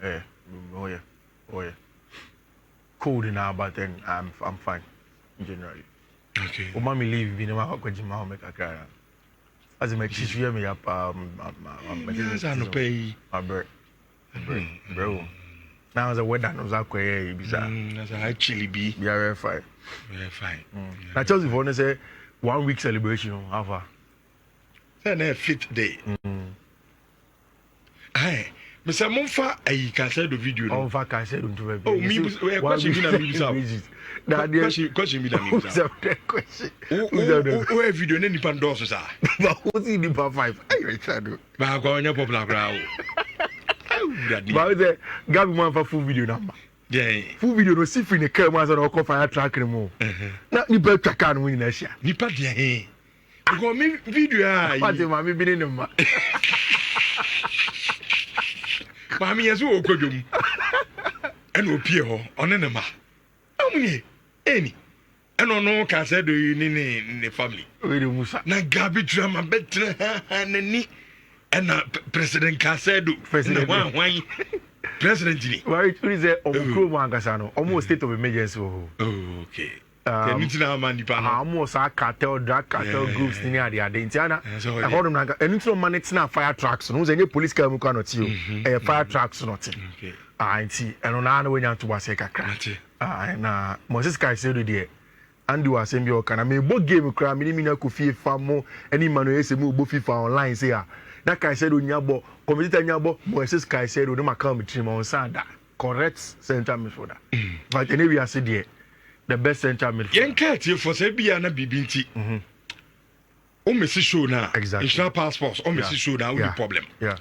Oh yeah. Cold now, but then I'm fine. Generally. Okay. Mommy leave. We never go to my make a cry. As a make she me up. Yes, I no pay. My bro. Now as a weather knows that quite bizarre. As a actually be. Yeah, very fine. Very fine. Now Chelsea for say 1 week celebration. How far? Then a fit day. Hey, Mr. Monfa, I can say the video. Oh, fuck, I said to Oh, me, question me na me bisa. Question me na me bisa. Question. Oh, video ne nipa ndoso sa. But who's in nipa 5? I Richard. Ba kwa nya popular crowd. But the Gabi man for full video number. Yeah. Full video no see in the camera so no fire track anymore. Na nipa track an win na share. Nipa dia. Because me video ah. What the mama be in ma. Mami yesu okodwom. Eno opie ho, one ne ma. Amunye, eni. Eno no ka say do ni family. We do Musa. Na Gabi drama betre nani. Ena president ka say do. President wan. President ni. Why it is a Omicron angasa no. Almost state of emergency. Okay. Nitina man nipa na. Almost a cartel, drug cartel groups ni ade ade. Ntiana. I hold them na. Enu no man na fire trucks no. Ze police car mu kwa no ti o. Fire trucks no ti. Okay. Nti eno na na wenya to wase kakra. Na Moses kai say do there. Andy was saying you can me bo game kra me ni na ko fie fa mo ani Manuel ese mu bo FIFA online say ah. That kai said onyabo computer nyabo Moses kai said o ma come team on Sanda. Correct center midfielder. But anyway I said there the best center midfielder. Yen kati for say bia na bibinti. O Messi show na. Exactly. International passports o Messi show na the problem. Yeah.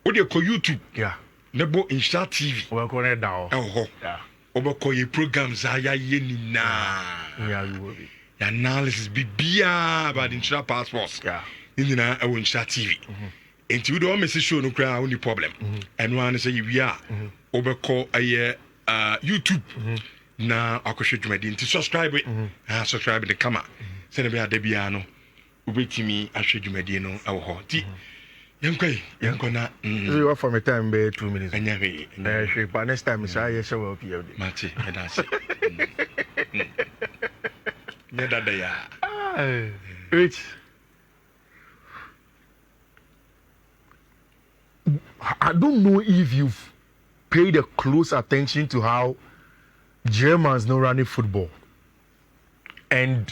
O de ko YouTube. Yeah. Nebo Insta TV. We ko net down. Yeah. Obako ye programs aya ye ni na. Yeah, you will be. Analysis bibia about international passports. Yeah. Inina e Insta TV. Enti we do Messi show no kra only problem. And one say we are obako aye YouTube. Na akohwe dwumadi nti subscribe subscribe the kama se ne be adabia no ubetimi ahwe dwumadi no ewo ho ti yenkwai na so you for me time be 2 minutes anyawe hwe next time say yes well pia mate edase ne dada ya Rich, I don't know if you've paid a close attention to how Germans no running football and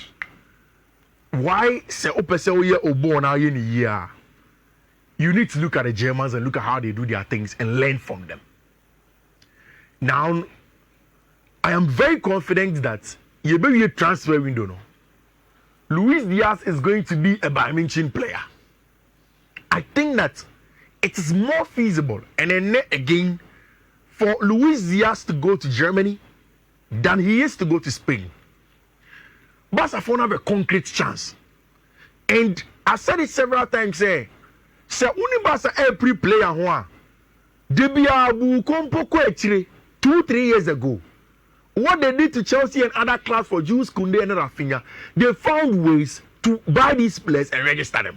why say opese oye obo na ye ni year. You need to look at the Germans and look at how they do their things and learn from them. Now, I am very confident that you be a transfer window no. Luis Diaz is going to be a Bayern Munich player. I think that it is more feasible and then again for Luis Diaz to go to Germany than he is to go to Spain. Barca have a concrete chance. And I said it several times, say Barca every player who Debia Abu Kompo 2-3 years ago. What they did to Chelsea and other clubs for Jules Koundé and Rafinha, they found ways to buy these players and register them.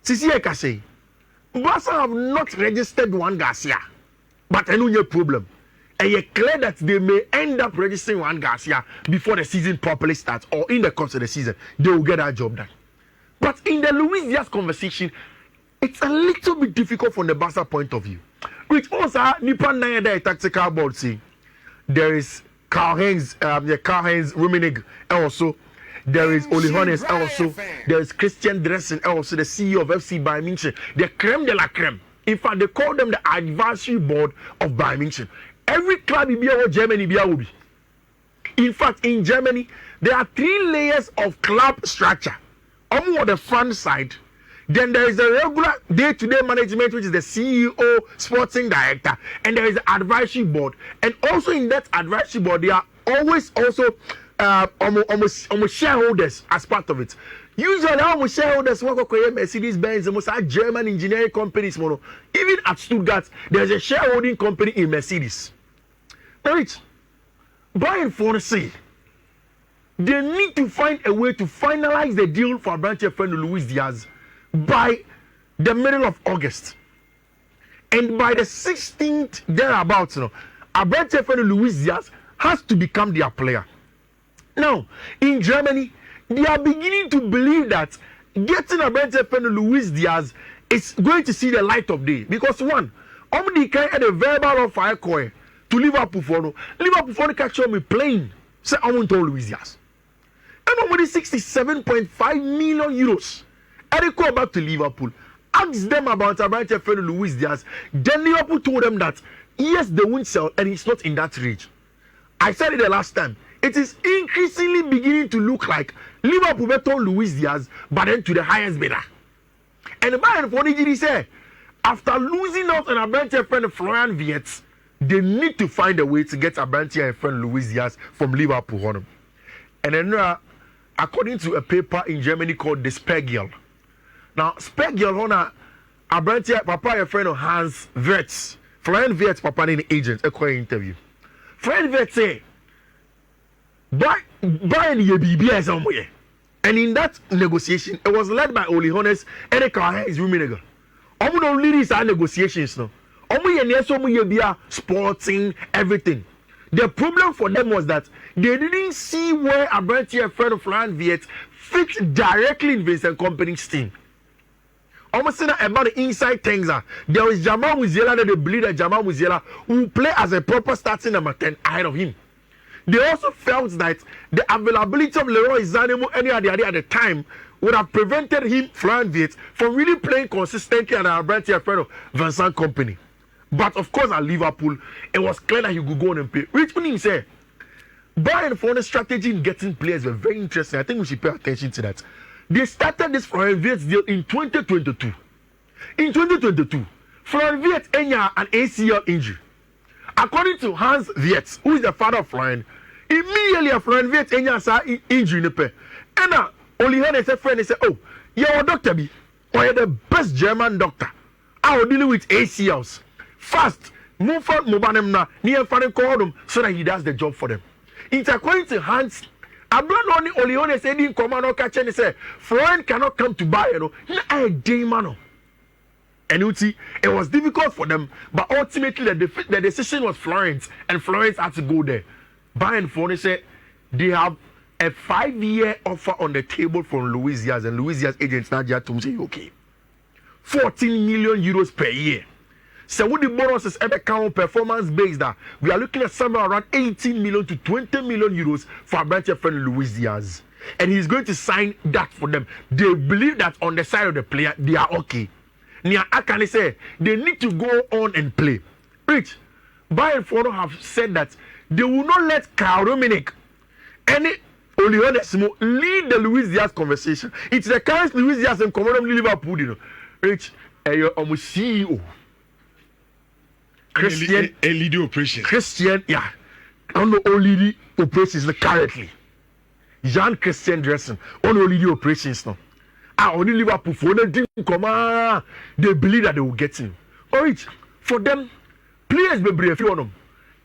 Sisi Ekase, Barca have not registered Juan Garcia, but I know your problem. And you're clear that they may end up registering Juan Garcia before the season properly starts or in the course of the season. They will get that job done. But in the Luis Diaz conversation, it's a little bit difficult from the Barca point of view. Which also, Nipan Naya tactical board say, there is Karl-Heinz Rummenigge also. There is Oli Hoeneß also. There is Christian Dressen also, the CEO of FC Bayern Munich. The creme de la creme. In fact, they call them the advisory board of Bayern Munich. Every club in Germany will be. In fact, in Germany, there are 3 layers of club structure. On the front side, then there is a regular day-to-day management, which is the CEO, sporting director, and there is the advisory board. And also in that advisory board, there are always also almost shareholders as part of it. Usually, almost shareholders work with Mercedes-Benz, German engineering companies. Even at Stuttgart, there's a shareholding company in Mercedes. Right? Bayern for say they need to find a way to finalize the deal for branch friend Luis Diaz by the middle of August. And by the 16th thereabouts, Abrante Feno Luis Diaz has to become their player. Now, in Germany, they are beginning to believe that getting Abrante Feno Luis Diaz is going to see the light of day. Because one, Omni can add a verbal of fire coin to Liverpool for catch me playing. Say I want to Luis Diaz. And only 67.5 million euros. And they go back to Liverpool. Ask them about Abrante Feno Luis Diaz. Then Liverpool told them that yes, they won't sell, and it's not in that range. I said it the last time. It is increasingly beginning to look like Liverpool better Luis Diaz, but then to the highest bidder. And the Bayern for the say, after losing out on Abrante Feno Florian Wirtz, they need to find a way to get Abrante Feno Luis Diaz from Liverpool. And then, according to a paper in Germany called the Spiegel. Now, Spiegel, Abrante, Papa, friend of Hans Wirtz, Florian Wirtz, Papa, in the agent, a quick interview. Florian Wirtz say, Bayern ye BBS somewhere. And in that negotiation, it was led by Oli Hones and his Ruminaga. Omu don't lead these negotiations now. Omu ye near so ye be sporting everything. The problem for them was that they didn't see where Abrante Feno Florian Wirtz fit directly in Vincent Kompany's team. Almost saying about the inside things. There was Jamal Musiala that they believe that Jamal Musiala will play as a proper starting number 10 ahead of him. They also felt that the availability of Leroy Sané any other at the time would have prevented him, Florian Wirtz, from really playing consistently at Abrante Feno Vincent Kompany. But of course at Liverpool, it was clear that he could go on and play. Which means say, Bayern for the strategy in getting players were very interesting. I think we should pay attention to that. They started this Florian Wirtz deal in 2022. In 2022, Florian Wirtz had an ACL injury. According to Hans Wirtz, who is the father of Florian, immediately Florian Wirtz had an injury. And Oli Hones said, friend, said, oh, you're a doctor, or you're the best German doctor. I will deal with ACLs. Fast, move on, Mobanemna, near Farin Kodum, so that he does the job for them. It's according to Hans. I don't only Olione said in command or catch and say, Florian cannot come to Bayern. And you see, it was difficult for them, but ultimately the decision was Florence, and Florence had to go there. Bayern for said they have a 5-year offer on the table from Luis Diaz, and Luis Diaz agents now just to say, okay, 14 million euros per year. So with the bonuses at the count performance based that we are looking at somewhere around 18 million to 20 million euros for Abrante Feno Luis Diaz. And he's going to sign that for them. They believe that on the side of the player, they are okay. Nia Akane say they need to go on and play. Rich, Bayern Fono have said that they will not let Karl Dominic any Oleonesimo lead the Luis Diaz conversation. It's the current Luis Diaz and Commodore Liverpool, you know. Rich, you're almost CEO. Christian LED operations. Christian, yeah. On the LED operations currently. Jean Christian Dressen on the LED operations now. Only Liverpool for the team come on. They believe that they will get him. Alright, for them, players be brave on them.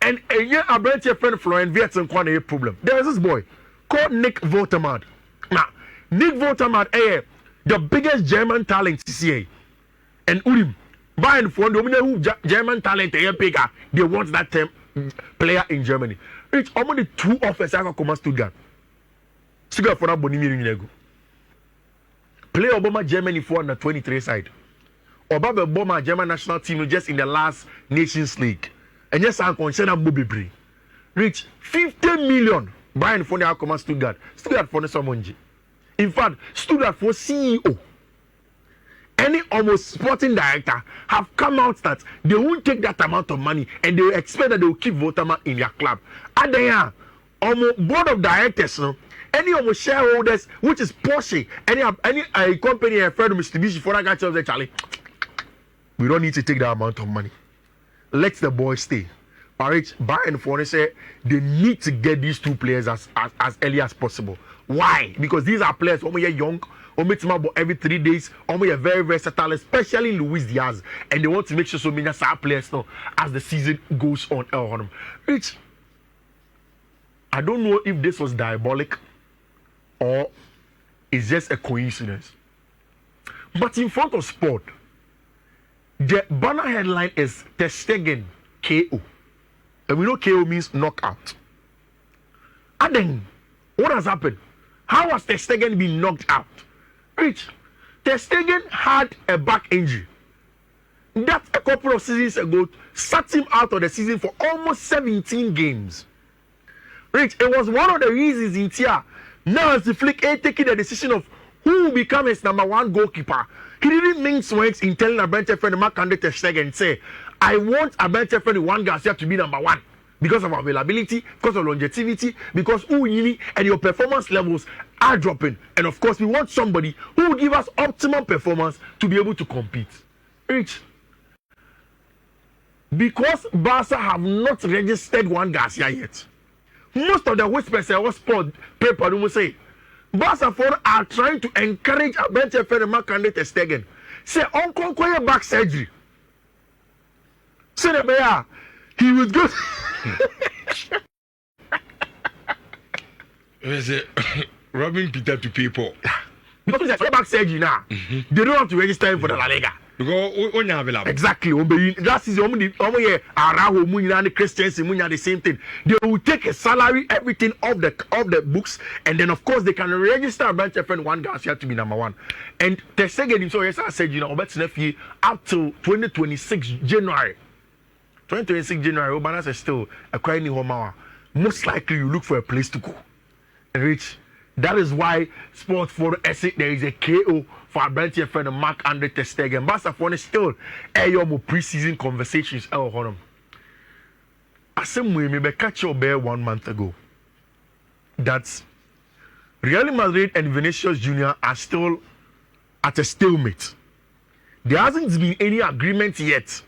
And a year Abrante Feno Florian Wirtz and quite a problem. There is this boy called Nick Votermad. Now, Nick Votermad, the biggest German talent CCA. And Urim. Bayern for the German talent, they want that player in Germany. It's only 2 offers I come to Stuttgart. Stuttgart for that Bonimi. Play Obama Germany for on the 23 side. Obama German national team just in the last Nations League. And yes, I'm concerned about Bobby. Reach 50 million Bayern for the come Stuttgart. Stuttgart for the Somonji. In fact, Stuttgart for CEO. Any almost sporting director have come out that they won't take that amount of money and they expect that they will keep Voterman in their club. And they are almost board of directors, any almost shareholders, which is Porsche, any company a friend of Mitsubishi for that guy tells Charlie, we don't need to take that amount of money. Let the boy stay. Bayern for say they need to get these 2 players as early as possible. Why? Because these are players who are young. Every 3 days, are very versatile, especially Luis Diaz, and they want to make sure so many star players now as the season goes on. Which I don't know if this was diabolic or it's just a coincidence. But in front of sport, The banner headline is Ter Stegen KO. And we know KO means knockout. And then, what has happened? How has Ter Stegen been knocked out? Rich, Ter Stegen had a back injury. That a couple of seasons ago sat him out of the season for almost 17 games. Rich, it was one of the reasons in Tia. Now, as the Flick taking the decision of who will become his number one goalkeeper, he didn't mince words in telling Abel friend Marc-Andre Ter Stegen and say, I want Abel friend Juan Garcia to be number one because of availability, because of longevity, because Uyini and your performance levels are dropping. And of course, we want somebody who will give us optimum performance to be able to compete. Rich, because Barca have not registered Juan Garcia yet, most of the whispers I was sport paper will say Barca are trying to encourage a bench of Marc-Andre Ter Stegen. Say Uncle back surgery. Say the bear he was good. Is it robbing Peter to pay Paul? Because it's back surgery now. They don't have to register him for the La Liga. Because only available. Exactly. That is only Araujo, Munya, and Christians, Munya, the same thing. They will take a salary, everything off the books, and then of course they can register a bunch of friend Juan Garcia to be number one. And Ter Stegen himself, yes, I said, up to 2026 January. 2026 January, Obanas is still acquiring Homawa. Most likely you look for a place to go. And Rich, that is why Sport for essay there is a KO for a branch of friend Marc-Andre Ter Stegen. Barca for still your pre-season conversations. I said we may catch your bear 1 month ago. That's Real Madrid and Vinicius Jr. are still at a stalemate. There hasn't been any agreement yet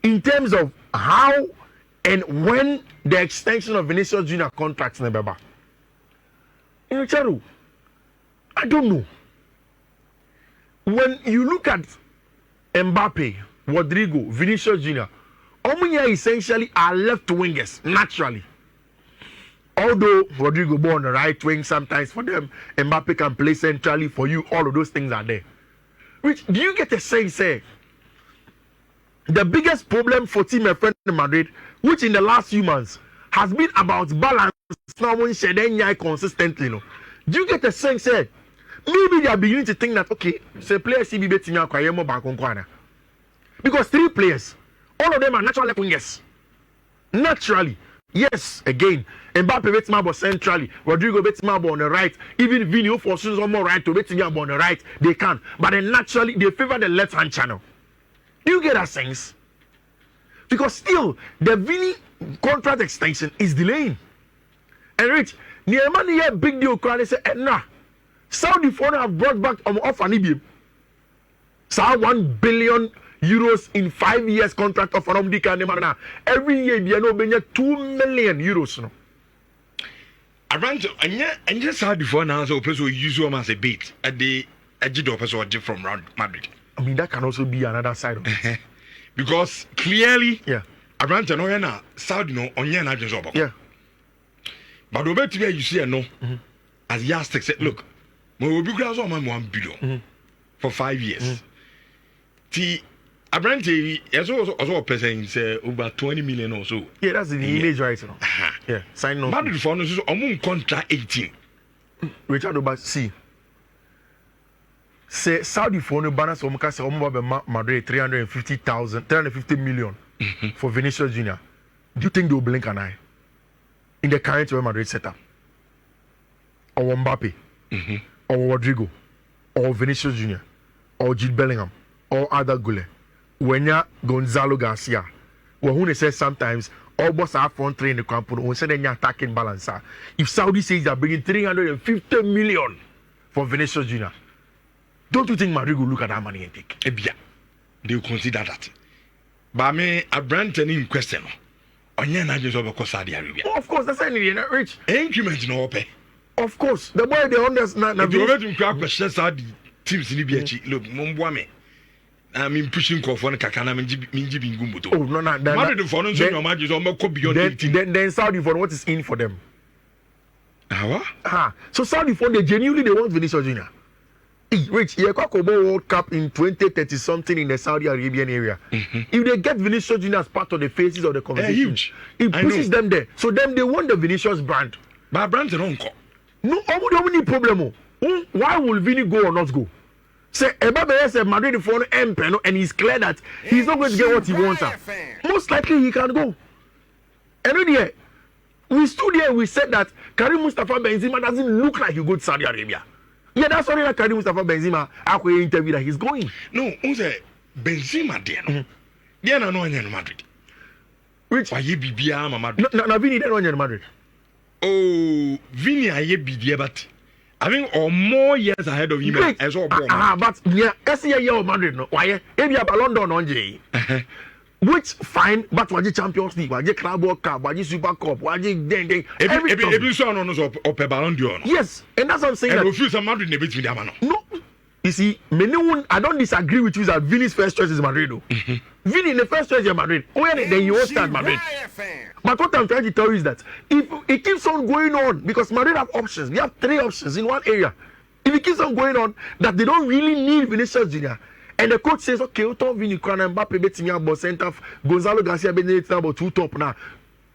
in terms of how and when the extension of Vinicius Jr. contracts in Beba. I don't know. When you look at Mbappe, Rodrigo, Vinicius Jr., Omunya essentially are left wingers naturally. Although Rodrigo born on the right wing sometimes for them, Mbappe can play centrally for you. All of those things are there. Which do you get a sense? The biggest problem for Team Friend Madrid, which in the last few months has been about balance, now consistently. Do you get a sense? Maybe they are beginning to think that okay, say players see betting because 3 players, all of them are natural left wingers. Naturally, yes. Again, Mbappe bets Mabo centrally, Rodrigo bets Mabo on the right. Even Vini forces on more right to bet Mabo on the right. They can, but then naturally they favor the left hand channel. Do you get that sense? Because still the Vini contract extension is delaying. And Rich, near money a big deal. They say, nah. Saudi phone have brought back offer Nibium. So 1 billion euros in 5 years contract offer every year they know 2 million euros. No. Around and just Saudi phone now so person use them as a bait at the edge of person from Madrid. I mean that can also be another side of it. Because clearly, yeah, around no Saudi no onion job. Yeah. But over to you see no as Yastek said, look. We will be grass on 1 billion for 5 years. Apparently, as also a person say over 20 million or so. Yeah, that's the image right now. Yeah, sign on. Madrid for us on contract 18. Richard Oba see. Say Saudi for no balance on Madrid 350 million for Vinicius Jr. Do you think they will blink an eye in the current Real Madrid setup? Or Mbappe? Or Rodrigo, or Vinicius Jr., or Jude Bellingham, or Arda Güler, Wenya Gonzalo Garcia. Well, who says sometimes all boss are front three in the camp, when say they're attacking balance. If Saudi says they're bringing 350 million for Vinicius Jr., don't you think Madrid will look at that money and take? They will consider that. But I mean, a brand in question. Saudi Arabia. Oh, of course, that's any rich. Increment no pay. Of course, the boy they understand. If you to crack question Saudi teams in the look, Mumbuame. I mean pushing for Kakana Minji Bingumbuto. Oh no, no, Madrid for no so much is almost beyond 18. Then Saudi for what is in for them? How? So Saudi for they genuinely they want Vinicius Jr. Rich, you got World Cup in 2030 something in the Saudi Arabian area. If they get Vinicius Junior as part of the faces of the conversation, huge. It pushes them there. So then they want the Vinicius brand. But brands don't go. No, only problem. Why will Vini go or not go? Say, Mbappe said Madrid for an and he's clear that he's not going to get what he wants. Most likely he can go. And we stood here, we said that Karim Mustafa Benzema doesn't look like he go to Saudi Arabia. Yeah, that's why Karim Mustafa Benzema after interview that he's going. No, who's a Benzema there? Yeah, no, in Madrid. Which? Why you be Madrid? No, Vini don't in Madrid. Oh, Vini, I be but I mean, or more years ahead of him as all. But yeah, every year of Madrid, no, why? Maybe about London on J. Which fine, but what the Champions League, what the Club World Cup, what the Super Cup, what the every son on us up a Ballon d'Or. Yes, and that's what I'm saying. And refuse a Madrid in a bit with the man. No, you see, I don't disagree with you that Vini's first choice is Madrid. Vini in the first choice is Madrid. Then you won't start Madrid. But what I'm trying to tell you is that if it keeps on going on, because Madrid have options, they have 3 options in one area. If it keeps on going on, that they don't really need Vinicius Junior. And the coach says, okay, Vini, Mbappe, betting about center, Gonzalo Garcia, betting about 2 top now.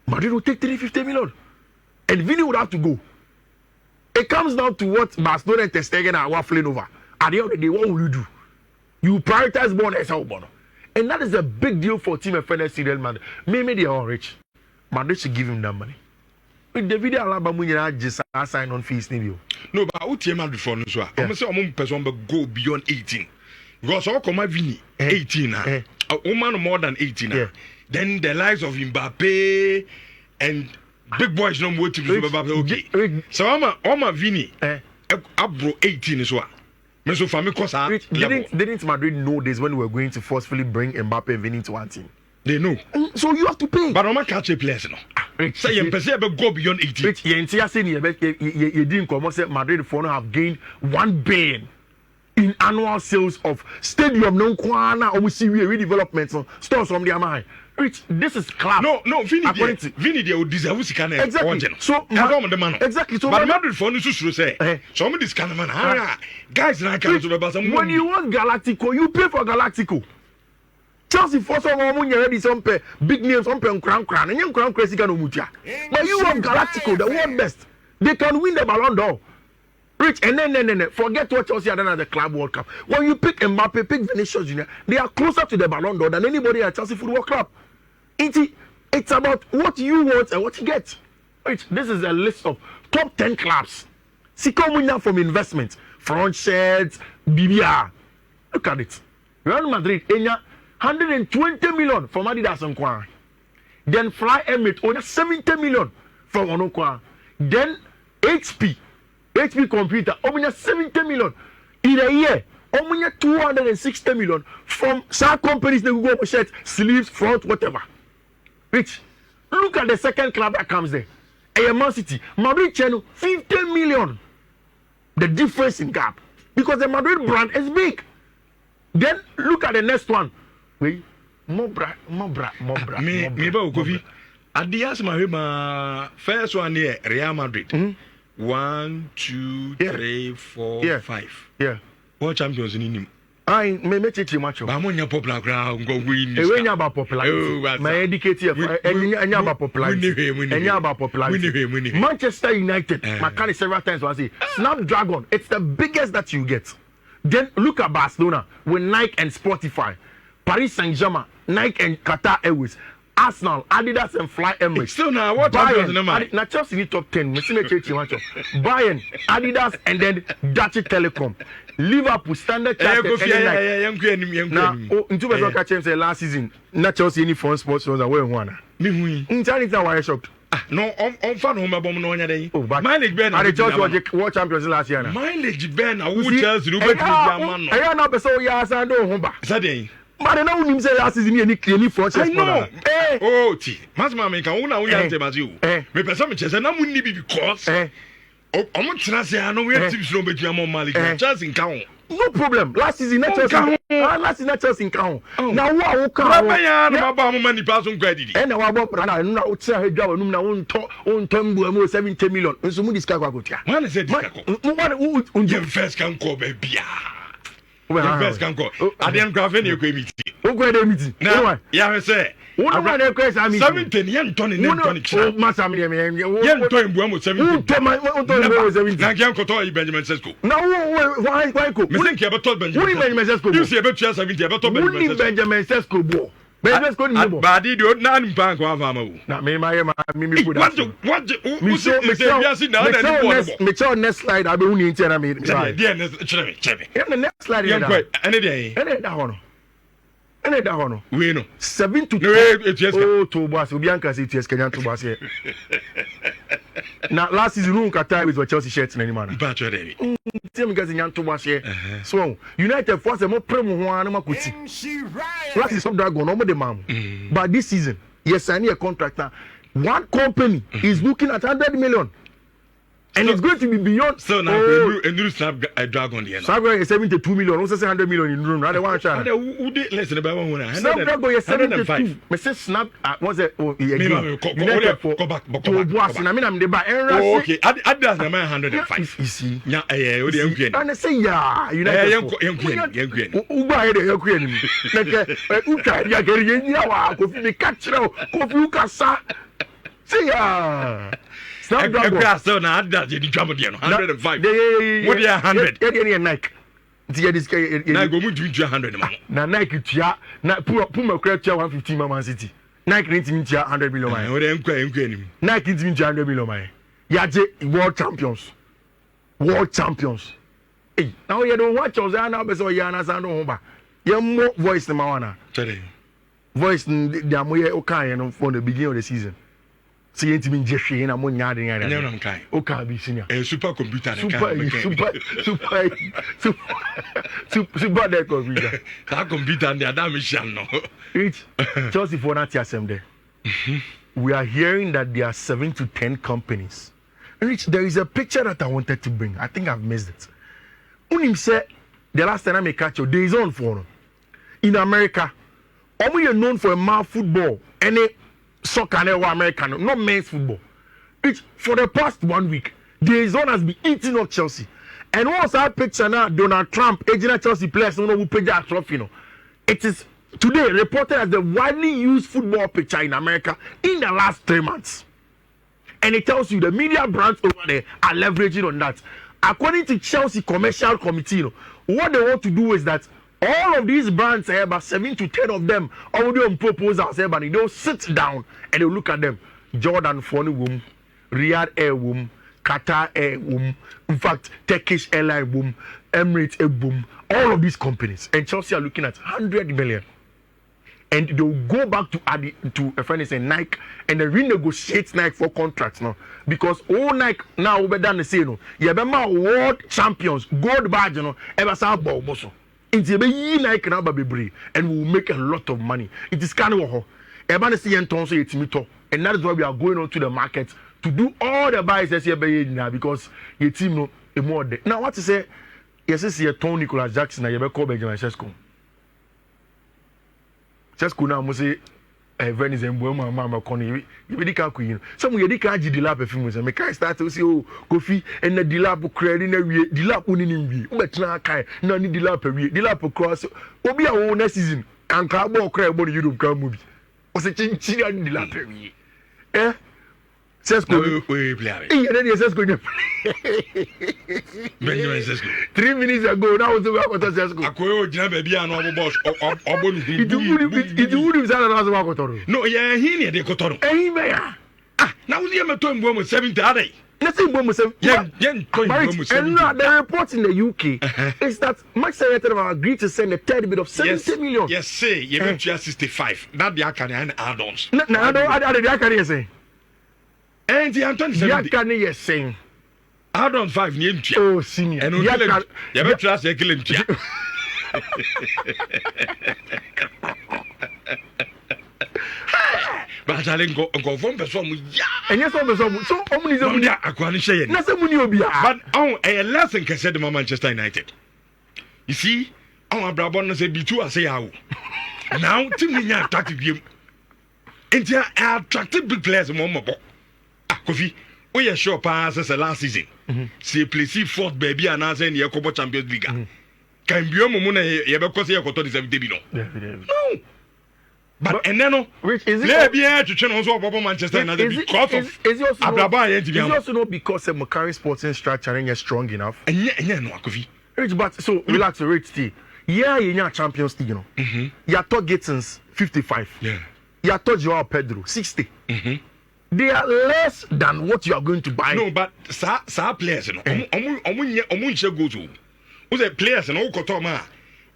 Madrid will take 350 million. And Vini would have to go. It comes down to what Barcelona and Ter Stegen are waffling over. At the end of the day, what will you do? You prioritize Bono and Bono. And that is a big deal for Team FNS Real Madrid. Maybe they are rich. Madrid should give him that money. With the video Alaba just sign on fees. No, but what Team Madrid for us? I'm saying person go beyond 18. Because all come Vini 18 a woman more than 18 then the likes of Mbappe and big boys no more to Mbappe. Okay. So I'm Vini abro 18 is what. So for me, didn't Madrid know this when we were going to forcefully bring Mbappe and Vini into one team? They know. So you have to pay. But I'm not catch a players no. Say you go beyond 18. Rich, you didn't come and say Madrid for now have gained 1 billion in annual sales of stadium no kwana or we see redevelopment stores from their mind. Rich, this is clap. No, Vini they would deserve this kind of exactly. So exactly. So but Madrid for no to say. So this kind of man, guys like when you want Galactico, you pay for Galactico. Chelsea for some ready some big names, some crown, and young crown crazy can mutia. But you want Galactico, the world best. They can win the Ballon d'Or. Rich, and then forget what Chelsea had done at the Club World Cup. When you pick Mbappe, pick Vinicius Junior, they are closer to the Ballon d'Or than anybody at Chelsea Football Club. It's about what you want and what you get. Rich, this is a list of top 10 clubs. Sesko winner from investment, front sheds, BBR. Look at it. Real Madrid, 120 million from Adidas and Kwan. Then Fly Emirates, only 70 million from Onokwa. Then HP Computer, only 70 million in a year. Only 260 million from some companies that go shirt, sleeves, front, whatever. Rich, look at the second club that comes there. Man City, Madrid channel, 50 million. The difference in gap. Because the Madrid brand is big. Then look at the next one. Wait, Mobra. Me ba Kofi. Adias ma first one here Real Madrid. 1, 2, 3, 4, 5. Yeah. What champions in him? I may teach you much. But when popular ground go win. When you about popularity. My educated and about popularity. And you about popularity. Manchester United. My kind several times was say Snapdragon. It's the biggest that you get. Then look at Barcelona with Nike and Spotify. Paris Saint-Germain, Nike and Qatar Airways. Arsenal, Adidas and Fly Emirates. Still now, what champions in the now Chelsea top 10. Bayern, Adidas, and then Dutch Telecom. Liverpool, Standard Chartered. Now, in 2000 last season, not Chelsea any phone sports was away one. In China, why shocked? No, on fan home about no day. Mileage Ben, I Chelsea world champions last year. Mileage Ben, I would Chelsea. I am not so yes, I know home. Saturday. But I know him say last season any fortune. I know. Oh, T. Masma make a una uya about you. Me person chess and I wouldn't be because. I'm not say I know we have to slow between Malik. Just in count. no problem. Last season, not Chelsea. Last season, not Chelsea in count. Now, what count? And our Bob Rana, no, sir, job, no, on 70 million. And so, Moody's Kagotia. One is it, one first can call baby. First can call. I didn't grab any agreement. Who got a meeting? No, yeah, say. What about the question? I mean, 17 young Tony, Massam, young Tony, 17. Benjamin Sesko. No, why go? Benjamin Sesko. You see about 70 about Benjamin Sesko. Benjamin Sesko, but he do not bank one farmer. Not me, my Mitchell next slide. I be only in China. The next slide, any day, and that one. We know 7 to 10. Oh, to Boss, Bianca City, Kenyan to Boss here. Now, last season, no Qatar with Chelsea shirts in any manner. But you're ready. Same guys in Yan to Boss here. So, United force a more premium one. Last is some dragon, no more the mom. But this season, yes, I need a contract now. One company is looking at 100 million. And so, it's going to be beyond. So now, a new snap a dragon here. Snapdragon is 72 million. Also, 100 million in room. Rather one shot. Who did less than about 100? Snapdragon is 72. Mrs. Snap was a go back. To Boss. I mean, I'm the buy. Okay, I does the man 105. You see, yeah, and I say, yeah, United. Who buy the Ukraine? Who try to get in your coffee, the catcher, coffee, Cassa. Say, yeah. So now that's the drama 105. What are 100? Yeah, Nike. Now go to 100. Now Nike, Puma Crabcha 150 Man City. Nike needs 100 million. Nike needs 100 million. Yaje world champions. World champions. Hey, now you don't watch us now, but so Yana Sando. You more voice than Mawana. Voice the Amoye Okai from the beginning of the season. See it mean Jeffrey and I'm on yard and I'm kind. Okay, be senior. A supercomputer. Super that computer. That computer and the Adam shall know. It's Chelsea for that there. We are hearing that there are 7 to 10 companies. Rich, there is a picture that I wanted to bring. I think I've missed it. Unim said the last time I catch you, there is on for in America. Only are known for a male football. Any soccer and American, not men's football. It's for the past 1 week, the zone has been eating up Chelsea. And once I picture now, Donald Trump, agent Chelsea players, no one will pay that trophy. It is today reported as the widely used football picture in America in the last 3 months. And it tells you the media brands over there are leveraging on that. According to Chelsea Commercial Committee, what they want to do is that all of these brands, about 7 to 10 of them, already on proposals, but they'll sit down and they'll look at them. Jordan Phone Womb, Riyadh Air Womb, Qatar Air Womb, in fact, Turkish Airline Womb, Emirates Air Womb, all of these companies. And Chelsea are looking at 100 million. And they'll go back to a friend saying Nike and they renegotiate Nike for contracts now. Because all Nike now over done the same. You have world champions, gold badge, ever saw Bobo. It's a Nike now, baby, and we'll make a lot of money. It is kind of everybody see and that is why we are going on to the market to do all the buys this year now because your team no more. Now, what to say? Yes, this is Tony Nicholas Jackson and you call Benjamin Sesko. Sesko now must say Venice and Buema Mama Connie. You be the queen. Some of you can't do the lap of films and make I start to see coffee and the dilap credit the lap winning. But now I no need the lap the lap across. Obi a whole next season and cardboard crab body Europe can movie. Was a chinchilla in the lap eh? Sesko, Sesko. Benjamin Sesko. 3 minutes ago, now was the way I was Sesko. I could be an old boss or no, yeah, he near the Cotton. Ah, now the Amateur woman 70 a day. Nothing woman said, and the report in the UK is that Manchester United have agreed to send a third bit of 70 million. Yes, say, you have 65. That the Akane add-ons. No, I don't say. And the Anton Yakane is saying, add on 5 near oh, senior. And you have trust a killing. But I didn't go from the song. And yes, so only the Aquan Shay. Nothing will be. But oh, a lesson can say to Manchester United. You see, our brother no say be too I say how. Now team ni attractive game. And they are attractive big players more. Kofi, we are sure pass as last season. See place fourth baby and as in the Copa Champions League. Can be a moment because you got to the debut. No. But and then which is it be to channel also about Manchester United because of is also not because the Macari sporting structure is strong enough. And yeah, no, Kofi. Rich, but so relax, Rich T. Yeah, you're Champions League, you know. You thought Gittins 55. Yeah. You thought Joao Pedro 60. They are less than what you are going to buy. No, but sa players, you know. Omunche go to. Who's the players and all Kotoma?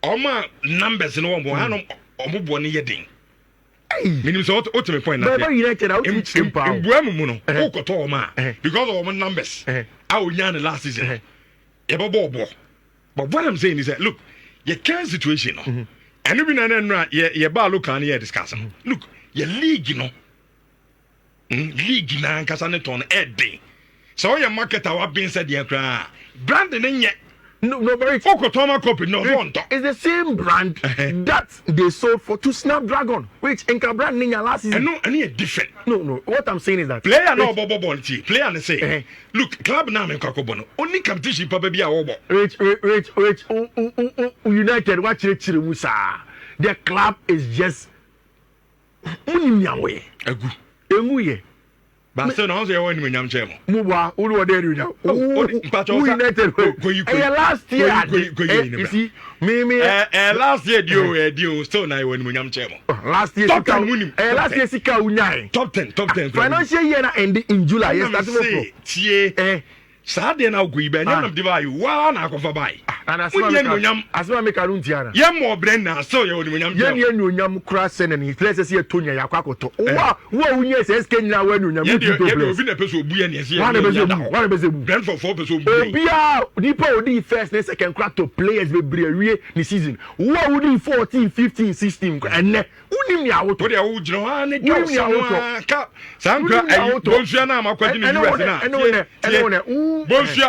Oma numbers and all Omu yeding. Minimum so ultimate point. But United out in Buamuno, Okotoma, because of our numbers. Our young last season. But what I'm saying is that look, your current situation, and even then, your bar look on here discussing. Look, your league, you know, league now, Casaneton, Eddie. So your market, our being said, your cry, Brandon, and yet. No, very Okotoma copy, no one. It's the same brand that they sold to Snapdragon, which in brand in last season. No, any different. No. What I'm saying is that player no bobo bonti. Player and say, look, club now in Kakobono. Only competition papa be a obo. Rich. United, watch it, Musa. The club is just Unyawe. Emuye. Barcelona how's your one in Yamchemo? Muba, who there you know? United. Last year, you see, me. Last year, you still now when Yamchemo. Last year, top 10. Last year, Sika Unai. Top 10. Financial year ending in July. Yes, Saturday now go ibe nyam divai wa na akofa bai and asma make aruntiana ye mo brenna so ye wonyam ye nyonyam kra sene ni let's say Tonya yakwakoto wa unye Sesko nyina wa nyonyam ye obi na peso obu ye ne se one bezo Brentford for peso obu obia nipa odi first and second crack to players be brewie ni season wa odi 14 15 16 enne unim ya woto de wo giro ha ne jo ka sankra bonsu na makwadi ni US na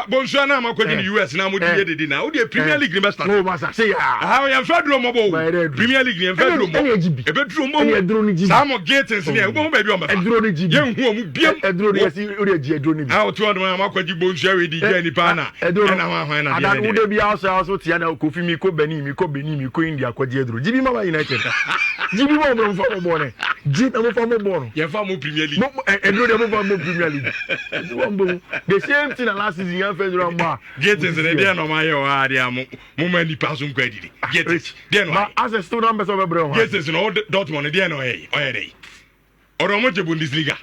Bonsoir na makwadi ni US na modi ye dedi na wo de Premier League ni besta no masa say ya ha ya fedro mo bo Premier League ni fedro mo e bedro mo Samo Gatens ni e bo ba bi o ma edro ni jibi ye hu o mu biem edro ni yesi o de ji edro ni bi ha o to do makwadi bonsoir we di je ni pa na na wa hwan na de wo de bi also tia na Kofi mi ko Benin mi ko India kwadi edro jibi mama United jibi mo mo fa mo bo ne ji na mo fa mo bo no ye fa mo Premier League edro de mo fa mo Premier League the same thing last season yan federal ma Gatens ne dey no ma ye o ade am mo ma ni pass nko adidi Gatens dey no ma as a student members of Brouhaha Gatens no Dortmund dey no o ye dey oro mo je Bundesliga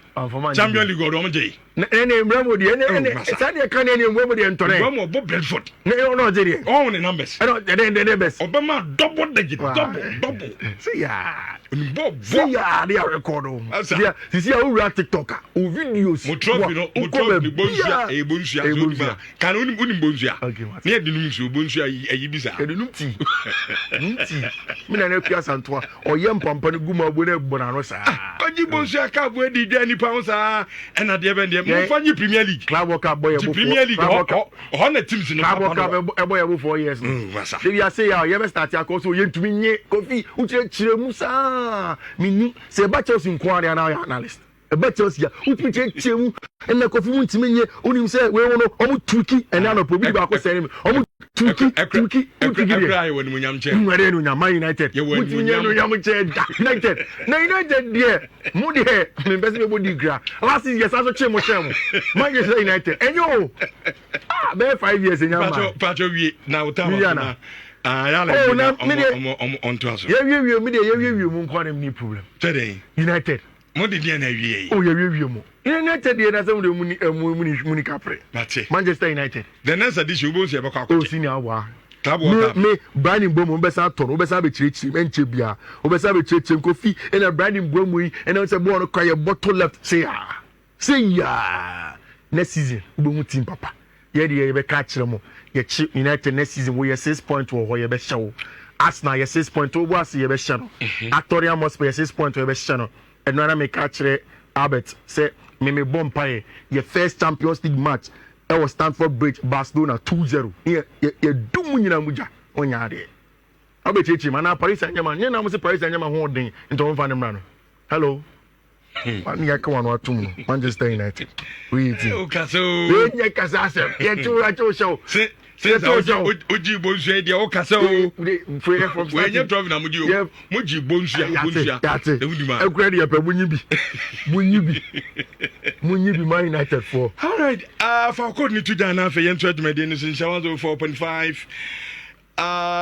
Champions League oro mo je ne mbramo di ne sade kan ne mbramo di ntore mbramo bo Brentford ne no je di all the numbers the best obama double digit double see ya Bob, see ya they are recording. See ya who react TikToker, who videos. Mo trophy no, bonsia. Can uni bonsia. Ne de num bonsia ayi bisa. De num ti. Me na kua santoa. Oyem pampa ne guma bo na bona no sa. Oji bonsia ka bo di dwa ni pa sa. E na de be de mo fa ni Premier League. Club World Cup boy bo. Premier League ho na teams no. Club World Cup e boy bo 4 years. They ya say ya be start ya ko so yentumi nye Kofi uchire musa. Mini se ba Chelsea nkwari na analyst e ba Chelsea u piche chemu e na Kofi mu ntime nye onim se we wono omu tuki e na no probi ba ko se ni omu tuki cry when munyam che nwere no nyama United mu tinye no nyam che United there mu de me best me body gra last year so chemu Manchester United enyo be 5 years nyama pacho wie na utama on to us. Yeah, mu nkwane ni problem. Today, United. Mo de dia na wie. Oh, yeah, mu. United dey na say muni kapre. Manchester United. The next edition we go see about akọ. Oh, senior wa. Me Brandon Bomo be sa ton, be sa be chirechiri enche bia. O be sa be chirechiri Kofi and a Brandon Bomo yi and say bo on cry bottle left say ya. Next season, we go team papa. Ye dey be catch them. Ye United next season we 6 points wo ye be show. Arsenal ye 6 points wo was ye be show. Actoria must be 6 points we be show. And no na me catch Albert say me bompa ye first Champions League match. It was Stamford Bridge Barcelona 2-0. Ye dum nyina muja. onya de abechichi mana Paris Saint-Germain nye na mo se Paris Saint-Germain ho den into on fa ne mra no hello ani ya ka wanu atum no Manchester United we team o kaso we kasa asem ye tu show since oji bonsu e dia o kasa o free from we nye trophy na muji o muji bonsu e wuduma ekura de pe munyi bi Man United for all right for code ni tuja na fe yentu adumede ni sin 4.5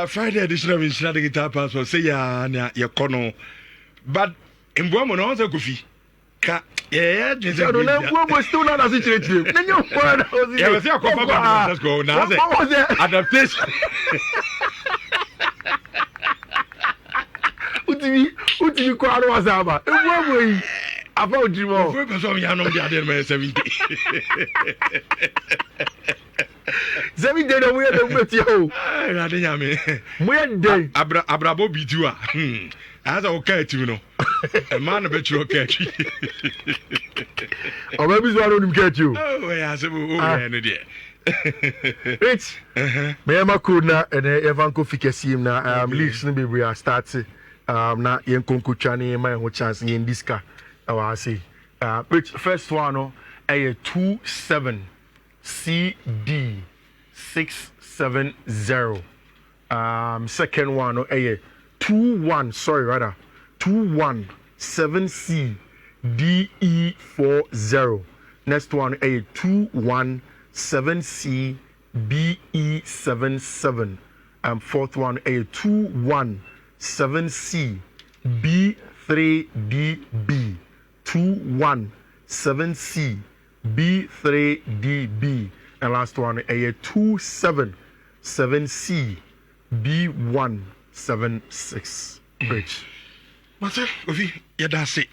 Friday edition of Inside the Guitar Passport say ya kono but mboamo no say kofi ka just I don't know what still not as it is. Then you word yeah, we say akofa ba Sesko na say adaptation. Uti ko aro wasaba. Mboamo yi afa odimo. We person ya no dia dey 70. 7 day na we dey meti o. Na dey nyame. We dey abrabo bitua. As a okay to no. A man a bit you okay. Or maybe so I don't get you. Oh, yeah, so no dear. It's me am a cool na and Evan Kofi na leagues no be we are starting na yen konku chani my ho chance in this car. I say which first one no a 27 CD 670 second one no a 21 sorry rather 217C DE40 next one a 217C BE77 fourth one a 217C B3DB 217C B3DB and last one a 277C B176 Rich. Mate, ofi, ya da se,